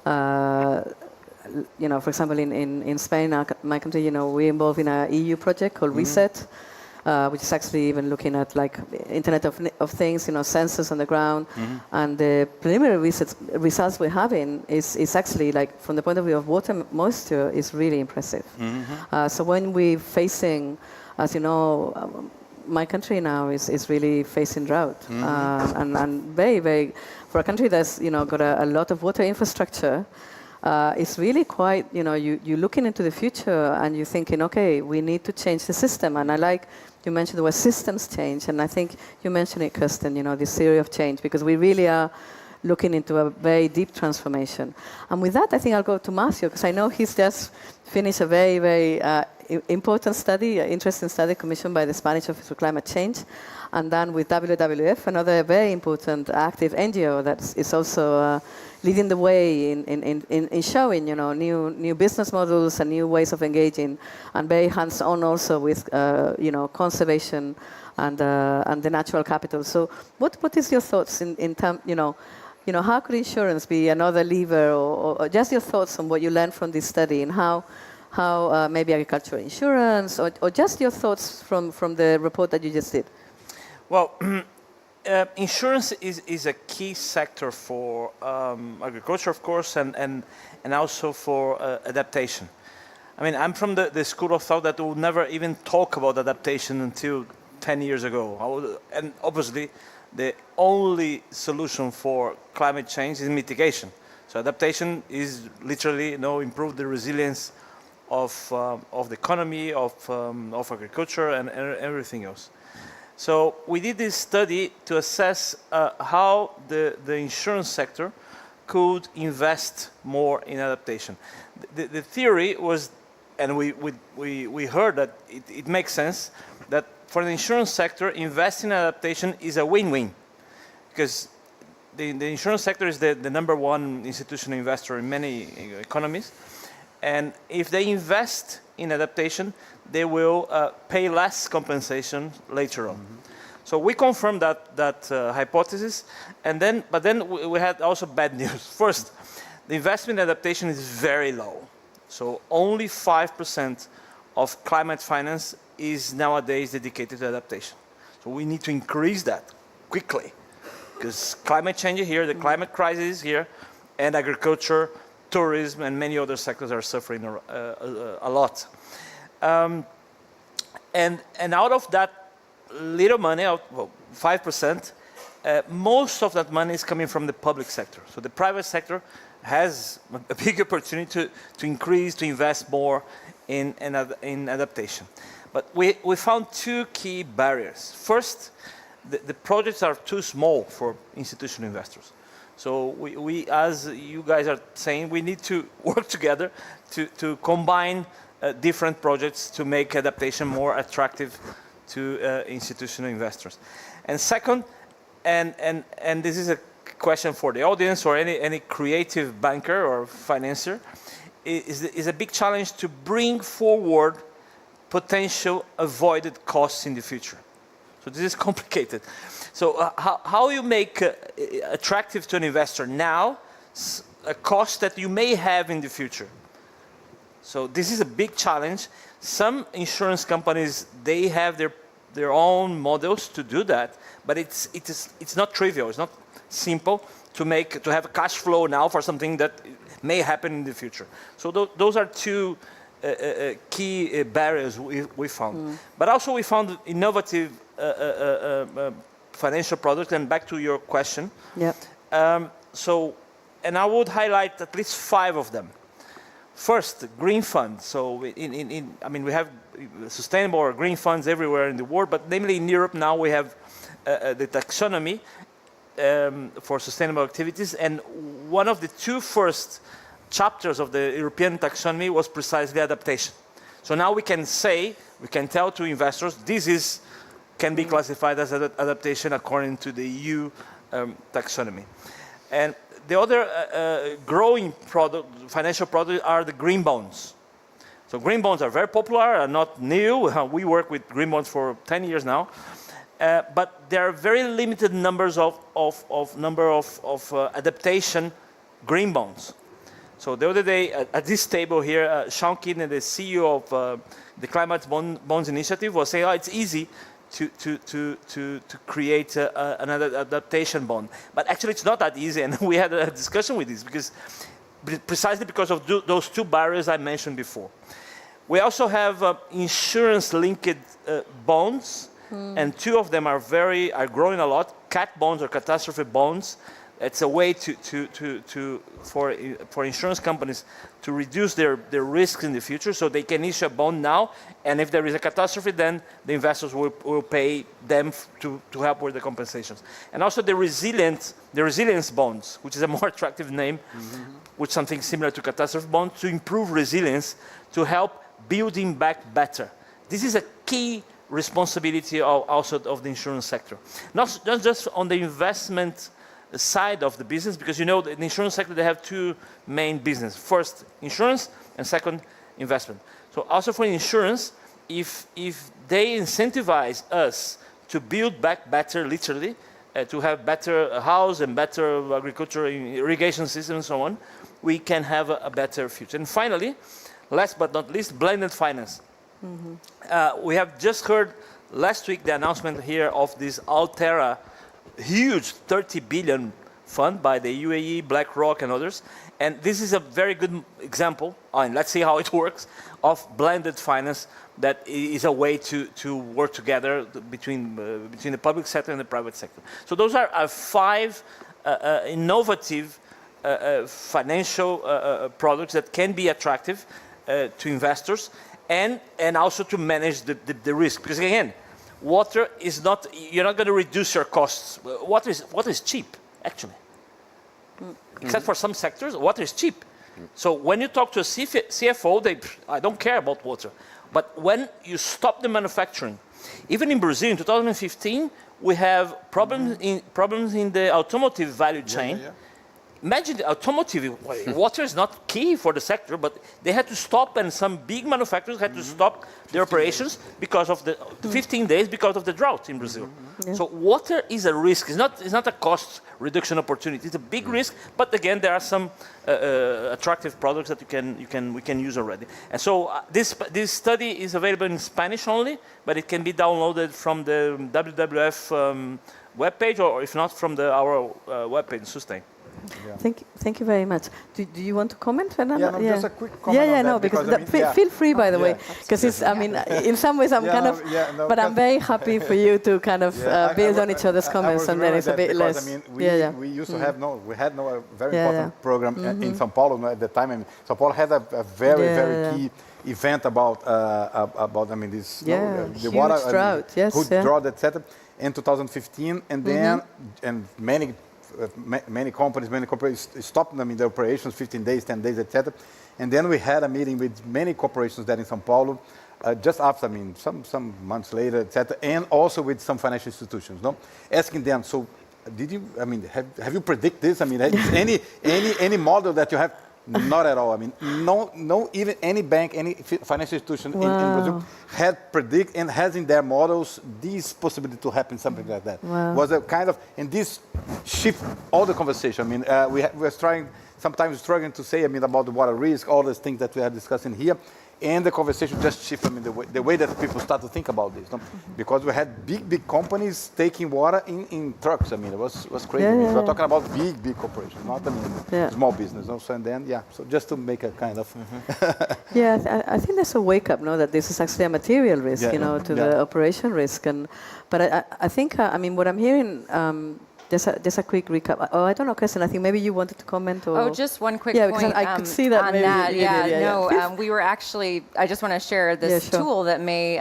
For example, in Spain, my country, we're involved in an EU project called RESET, which is actually even looking at Internet of Things, sensors on the ground. And the preliminary results we're having is actually, from the point of view of water moisture, is really impressive. So when we're facing, as you know, my country now is really facing drought. And very, very, for a country that's, got a lot of water infrastructure, it's really quite, you're looking into the future and you're thinking, okay, we need to change the system. And you mentioned the word systems change, and I think you mentioned it, Kirsten, this theory of change, because we really are looking into a very deep transformation. And with that, I think I'll go to Marcio, because I know he's just finished a very, very important study, interesting study commissioned by the Spanish Office for Climate Change, and then with WWF, another very important active NGO that is also leading the way in showing, new business models and new ways of engaging, and very hands-on also with, conservation and the natural capital. So, what is your thoughts in terms, how could insurance be another lever, or just your thoughts on what you learned from this study and how how maybe agricultural insurance, or just your thoughts from the report that you just did? Well, insurance is a key sector for agriculture, of course, and also for adaptation. I mean, I'm from the school of thought that we'll never even talk about adaptation until 10 years ago. And obviously, the only solution for climate change is mitigation. So adaptation is literally, improve the resilience of the economy, of agriculture, and everything else. So we did this study to assess how the insurance sector could invest more in adaptation. The theory was, and we heard that it makes sense, that for the insurance sector, investing in adaptation is a win-win, because the insurance sector is the number one institutional investor in many economies, and if they invest in adaptation, they will pay less compensation later on. So we confirmed that hypothesis, but then we had also bad news. First, the investment in adaptation is very low. So only 5% of climate finance is nowadays dedicated to adaptation. So we need to increase that quickly, because climate change is here, the climate crisis is here, and agriculture, tourism, and many other sectors are suffering a lot. And out of that little money, 5%, most of that money is coming from the public sector. So the private sector has a big opportunity to increase, to invest more in adaptation. But we found two key barriers. First, the projects are too small for institutional investors. So we, as you guys are saying, we need to work together to combine different projects to make adaptation more attractive to institutional investors. And second, and this is a question for the audience or any creative banker or financier, is a big challenge to bring forward potential avoided costs in the future. So this is complicated. So how you make attractive to an investor now a cost that you may have in the future? So this is a big challenge. Some insurance companies, they have their own models to do that, but it's not trivial. It's not simple to have a cash flow now for something that may happen in the future. So those are two key barriers we found. But also we found innovative financial products, and back to your question. Yeah. And I would highlight at least 5 of them. First, green funds. So we have sustainable or green funds everywhere in the world, but namely in Europe now we have the taxonomy for sustainable activities, and one of the 2 first chapters of the European taxonomy was precisely adaptation. So now we can tell to investors, this can be classified as adaptation according to the EU taxonomy. And the other growing financial product are the green bonds. So green bonds are very popular, are not new. We work with green bonds for 10 years now. But there are very limited numbers of adaptation green bonds. So the other day at this table here, Sean Kidney, the CEO of the Climate Bonds Initiative, was saying, it's easy to create another adaptation bond. But actually it's not that easy, and we had a discussion with this precisely because of those 2 barriers I mentioned before. We also have insurance-linked bonds, and 2 of them are growing a lot. CAT bonds or catastrophe bonds. It's a way for insurance companies to reduce their risk in the future, so they can issue a bond now, and if there is a catastrophe, then the investors will pay them to help with the compensations. And also the resilience bonds, which is a more attractive name, with something similar to catastrophe bonds, to improve resilience, to help building back better. This is a key responsibility also of the insurance sector. Not just on the investment side of the business, because in the insurance sector they have 2 main businesses. First, insurance, and second, investment. So also for insurance, if they incentivize us to build back better, literally, to have better house and better agriculture, irrigation system and so on, we can have a better future. And finally, last but not least, blended finance. We have just heard last week the announcement here of this Altera huge 30 billion fund by the UAE, BlackRock, and others. And this is a very good example, and let's see how it works, of blended finance that is a way to work together between the public sector and the private sector. So those are 5 innovative financial products that can be attractive to investors and also to manage the risk. Because again, water is not, you're not going to reduce your costs. Water is cheap, actually. Except for some sectors, water is cheap. So when you talk to a CFO, I don't care about water. But when you stop the manufacturing, even in Brazil in 2015, we have problems in the automotive value chain. Imagine the automotive, water is not key for the sector, but they had to stop, and some big manufacturers had to stop their operations because of the 15 days because of the drought in Brazil. So water is a risk. It's not a cost reduction opportunity. It's a big risk, but again, there are some attractive products that we can use already. And so this study is available in Spanish only, but it can be downloaded from the WWF webpage, or if not, from our webpage, Sustain. Yeah. Thank you very much. Do you want to comment, Fernando? Yeah, no, just a quick comment on that, no, because I mean, feel free, by the way, because it's, I mean, in some ways I'm but I'm very happy for you to kind of build on each other's comments, and then it's a bit less. I mean, we used to have we had a very important program in São Paulo at the time. I mean, São Paulo had a very key event about I mean this the water drought, drought, etc. in 2015, and then and many companies stopped them in their operations, 15 days, 10 days, etc. And then we had a meeting with many corporations there in São Paulo, just after, I mean, some months later, etc. And also with some financial institutions, asking them, so did you, I mean, have you predict this? I mean, any model that you have? Not at all. I mean, no, even any bank, any financial institution in Brazil had predict and has in their models this possibility to happen, something like that. Was a kind of, and this shift all the conversation. I mean, we're sometimes struggling to say, I mean, about the water risk, all these things that we are discussing here. And the conversation just shifted, I mean, the way that people start to think about this, because we had big companies taking water in trucks. I mean, it was crazy. I mean, we're talking about big corporations, not small business. So and then so just to make a kind of I think there's a wake up, that this is actually a material risk, to the operation risk, but I think I mean what I'm hearing. Just a quick recap. Oh, I don't know, Kristen. I think maybe you wanted to comment. Or just one quick point. Because I could see that. On maybe that. We were actually. I just want to share this tool that may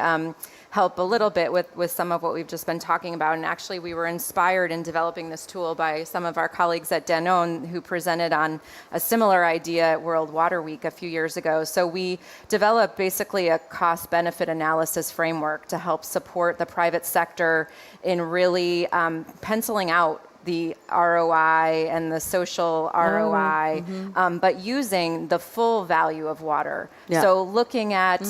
help a little bit with some of what we've just been talking about. And actually, we were inspired in developing this tool by some of our colleagues at Danone who presented on a similar idea at World Water Week a few years ago. So we developed basically a cost-benefit analysis framework to help support the private sector in really penciling out the ROI and the social ROI, but using the full value of water. So looking at,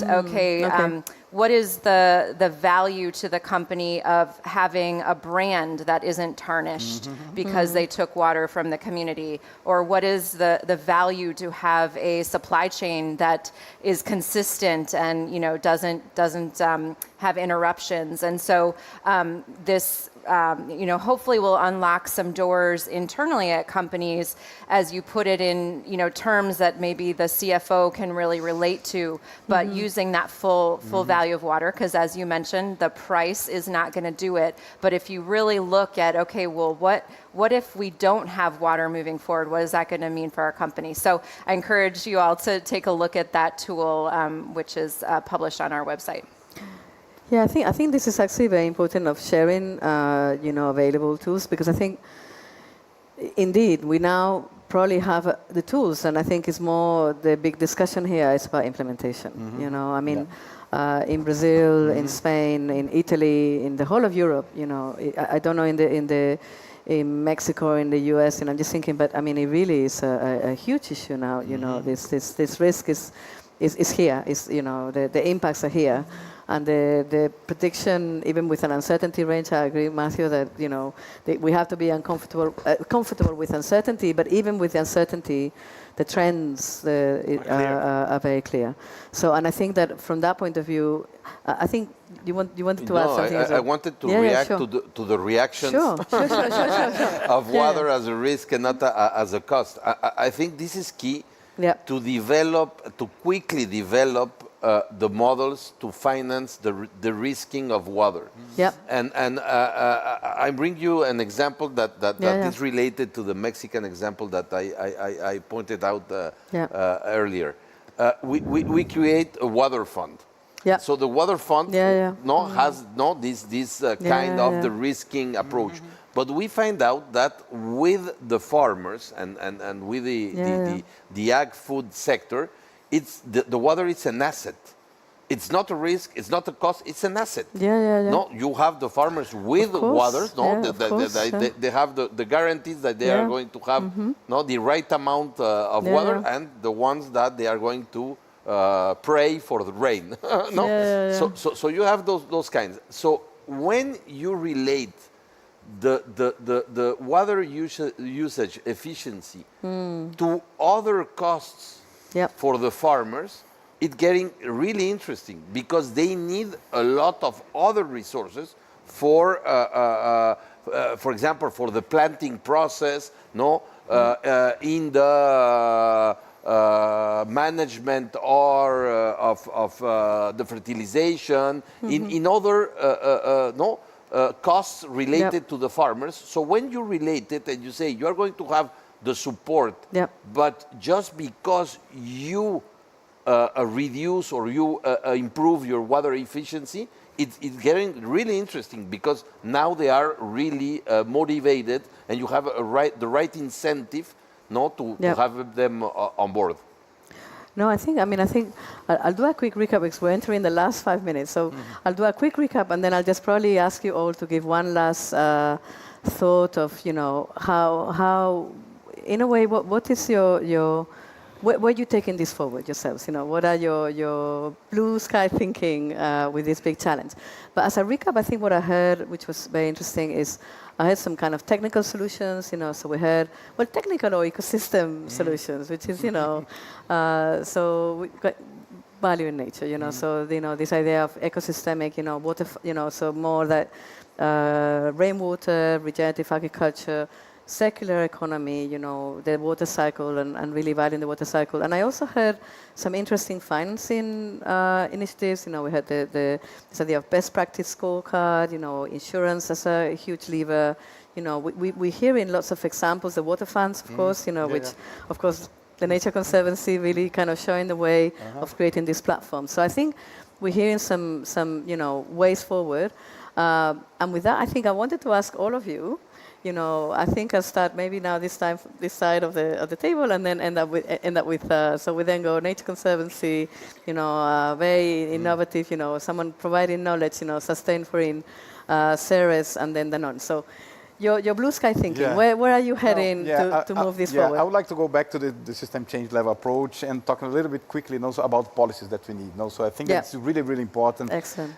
what is the value to the company of having a brand that isn't tarnished because they took water from the community? Or what is the value to have a supply chain that is consistent and doesn't have interruptions? And so this hopefully will unlock some doors internally at companies as you put it in, terms that maybe the CFO can really relate to, but using that full value of water, because as you mentioned, the price is not going to do it. But if you really look at, what if we don't have water moving forward? What is that going to mean for our company? So I encourage you all to take a look at that tool, which is published on our website. Yeah, I think this is actually very important of sharing, available tools, because I think, indeed, we now probably have the tools, and I think it's more the big discussion here is about implementation. I mean, in Brazil, in Spain, in Italy, in the whole of Europe. I don't know in Mexico, in the US, and I'm just thinking, but I mean, it really is a huge issue now. This risk is here. The impacts are here. And the prediction, even with an uncertainty range, I agree, Matthew, that we have to be comfortable with uncertainty. But even with the uncertainty, the trends are very clear. So, and I think that from that point of view, I think you wanted to add something. I wanted to react to the reactions Sure. of water as a risk and not as a cost. I think this is key to quickly develop the models to finance the risking of water. Yeah. And I bring you an example that is related to the Mexican example that I pointed out earlier. We create a water fund. Yeah. So the water fund has this kind of the risking approach. But we find out that with the farmers and with the ag food sector, it's the water is an asset. It's not a risk, it's not a cost, it's an asset. No, you have the farmers with water, they have the guarantees that they are going to have the right amount of water, and the ones that they are going to pray for the rain. So you have those kinds. So when you relate the water usage efficiency to other costs for the farmers, it's getting really interesting because they need a lot of other resources for example, for the planting process, in the management or of the fertilization, in other costs related to the farmers. So when you relate it and you say you are going to have the support, but just because you reduce or you improve your water efficiency, it's getting really interesting because now they are really motivated, and you have the right incentive to have them on board. No, I think I'll do a quick recap because we're entering the last 5 minutes. So I'll do a quick recap, and then I'll just probably ask you all to give one last thought of, how in a way, what is your where are you taking this forward yourselves? What are your blue sky thinking with this big challenge? But as a recap, I think what I heard, which was very interesting, is I heard some kind of technical solutions. So we heard technical or ecosystem solutions, which is so we got value in nature. So this idea of ecosystemic, water, so more that rainwater, regenerative agriculture, circular economy, the water cycle, and really valuing the water cycle. And I also heard some interesting financing initiatives. We had this idea of best practice scorecard, insurance as a huge lever. We're hearing lots of examples, the water funds, of course, which, of course, the Nature Conservancy really kind of showing the way of creating this platform. So I think we're hearing some ways forward. And with that, I think I wanted to ask all of you, I think I'll start maybe now this side of the table, and then end up with so we then go Nature Conservancy, very innovative, someone providing knowledge, Sustain Foreign, Ceres, and then Danone. So your blue sky thinking, where are you heading to move this forward? I would like to go back to the system change level approach and talk a little bit quickly also about policies that we need. So I think it's really, really important. Excellent.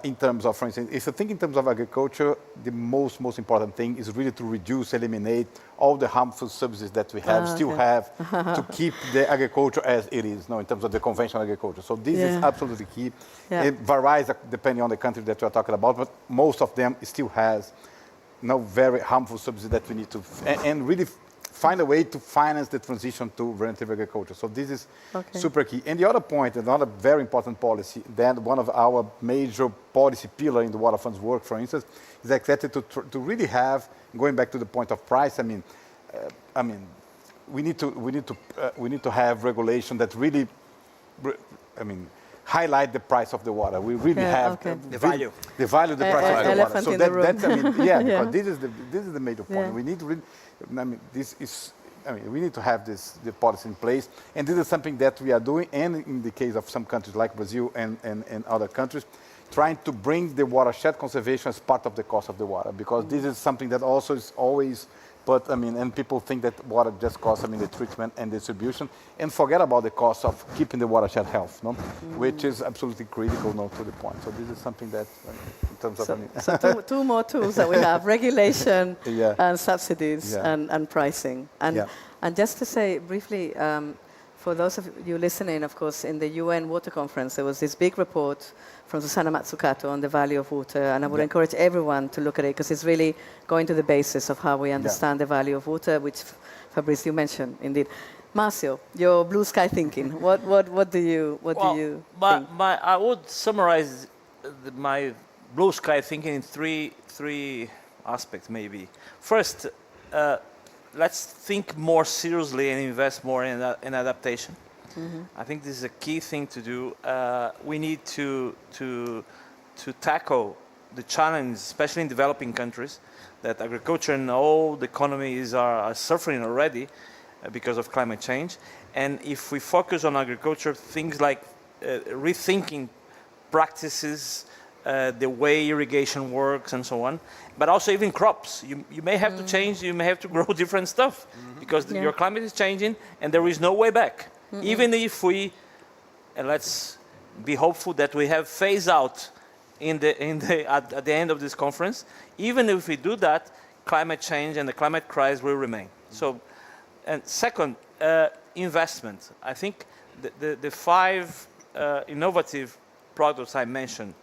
In terms of, for instance, if you think in terms of agriculture, the most important thing is really to eliminate all the harmful subsidies that we have, to keep the agriculture as it is, in terms of the conventional agriculture. So this is absolutely key. It varies depending on the country that we are talking about, but most of them still has very harmful subsidies that we need to, and really find a way to finance the transition to regenerative agriculture. So this is super key. And the other point, another very important policy, then one of our major policy pillar in the water funds work, for instance, is exactly to really have, going back to the point of price. We need to have regulation that really, highlight the price of the water. We really have the value of the price of the water. So that's because this is the major point. We need to really, we need to have the policy in place, and this is something that we are doing. And in the case of some countries like Brazil and other countries, trying to bring the watershed conservation as part of the cost of the water, because this is something that also is always But I mean, and people think that water just costs, the treatment and distribution, and forget about the cost of keeping the watershed health, no? Which is absolutely critical, no, to the point. So this is something that, in terms of, So two more tools that we have: regulation Yeah. and subsidies Yeah. and pricing. And Yeah. and just to say briefly, for those of you listening, of course, in the UN Water Conference, there was this big report from Susanna Mazzucato on the value of water, and I would encourage everyone to look at it because it's really going to the basis of how we understand the value of water, which Fabrice, you mentioned, indeed. Marcio, your blue sky thinking. What do you think? I would summarize my blue sky thinking in three aspects, maybe. First, let's think more seriously and invest more in adaptation. I think this is a key thing to do. We need to tackle the challenge, especially in developing countries, that agriculture and all the economies are suffering already because of climate change. And if we focus on agriculture, things like rethinking practices, the way irrigation works and so on, but also even crops. You may have to change, you may have to grow different stuff because your climate is changing and there is no way back. Even if we, and let's be hopeful that we have phased out at the end of this conference, even if we do that, climate change and the climate crisis will remain. So, and second, investment. I think the five innovative products I mentioned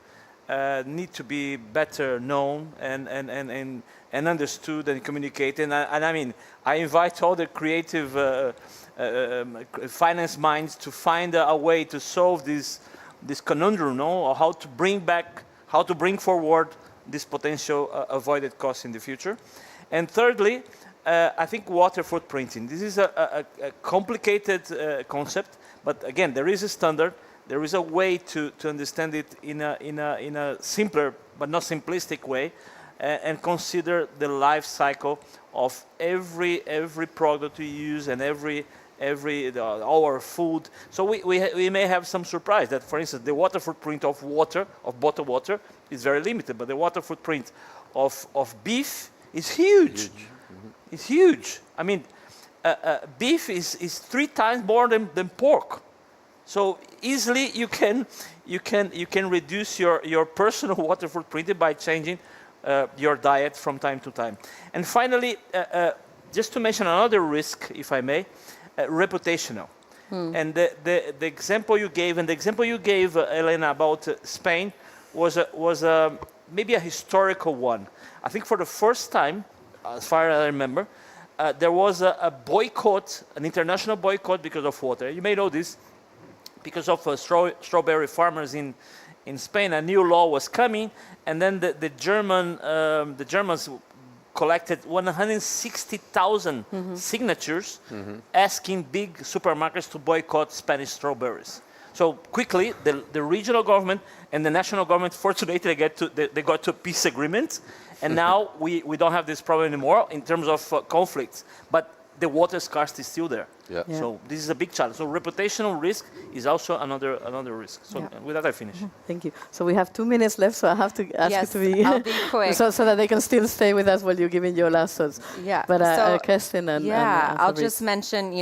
need to be better known and understood and communicated. And I mean, I invite all the creative finance minds to find a way to solve this conundrum, no? Or how to bring forward this potential avoided costs in the future. And thirdly, I think water footprinting. This is a complicated concept, but again, there is a standard. There is a way to understand it in a simpler but not simplistic way, and consider the life cycle of every product we use and our food. So we may have some surprise that, for instance, the water footprint of bottled water is very limited, but the water footprint of beef is huge. It's huge. I mean, beef is 3 times more than pork. So easily you can reduce your personal water footprint by changing your diet from time to time. And finally, just to mention another risk, if I may, reputational. And the example you gave, Elena, about Spain was maybe a historical one. I think for the first time, as far as I remember, there was a boycott, an international boycott because of water. You may know this. Because of strawberry farmers in Spain, a new law was coming, and then the Germans collected 160,000 signatures asking big supermarkets to boycott Spanish strawberries. So quickly, the regional government and the national government, fortunately, they got to a peace agreement, and now we don't have this problem anymore in terms of conflicts. But the water scarcity is still there. Yeah. So this is a big challenge. So reputational risk is also another risk. So with that, I finish. Thank you. So we have 2 minutes left, so I have to ask you to be... I'll be quick. so that they can still stay with us while you're giving your last thoughts. Yeah. But so, Kerstin and I'll Fabrice. just mention,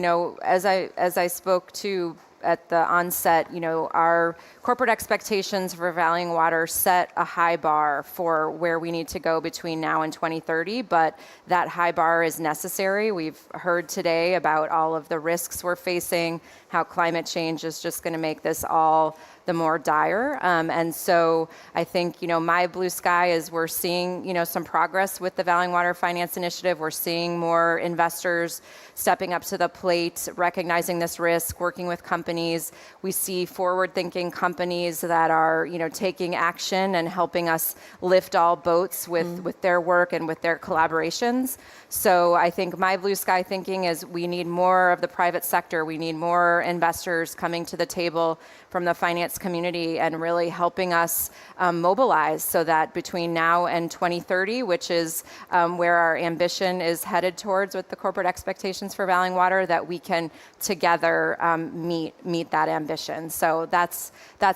as I spoke to at the onset, our corporate expectations for valuing water set a high bar for where we need to go between now and 2030, but that high bar is necessary. We've heard today about all of the risks we're facing, how climate change is just going to make this all the more dire. And so I think, my blue sky is we're seeing, some progress with the Valuing Water Finance Initiative. We're seeing more investors stepping up to the plate, recognizing this risk, working with companies. We see forward-thinking companies that are, taking action and helping us lift all boats with their work and with their collaborations. So I think my blue sky thinking is we need more of the private sector. We need more investors coming to the table from the finance this community and really helping us mobilize so that between now and 2030, which is where our ambition is headed towards with the corporate expectations for Valley Water, that we can together meet that ambition. So that's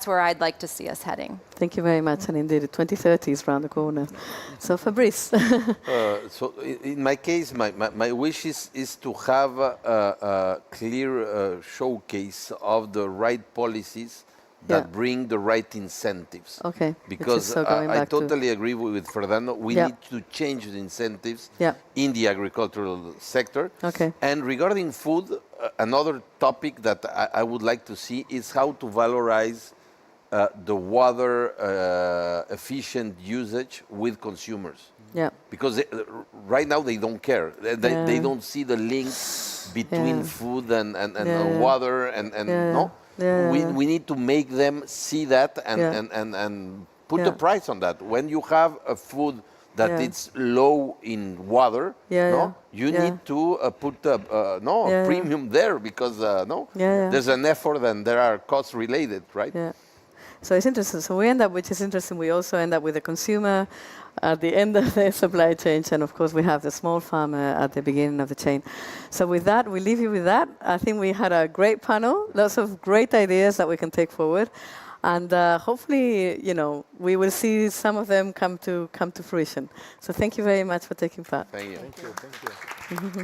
where I'd like to see us heading. Thank you very much. And indeed, 2030 is around the corner. So Fabrice. So in my case, my wish is to have a clear showcase of the right policies that bring the right incentives. Okay. Because I totally agree with Fernando. We need to change the incentives in the agricultural sector. Okay. And regarding food, another topic that I would like to see is how to valorize the water efficient usage with consumers. Yeah. Because right now they don't care. They don't see the link between food and water and no. We need to make them see that and put the price on that. When you have a food that it's low in water, you need to put a premium there because there's an effort and there are costs related, right? Yeah. So it's interesting. So we end up, which is interesting, we also end up with the consumer at the end of the supply chain, and of course we have the small farmer at the beginning of the chain. So with that, we leave you with that. I think we had a great panel, lots of great ideas that we can take forward, and hopefully, we will see some of them come to fruition. So thank you very much for taking part. Thank you. Thank you.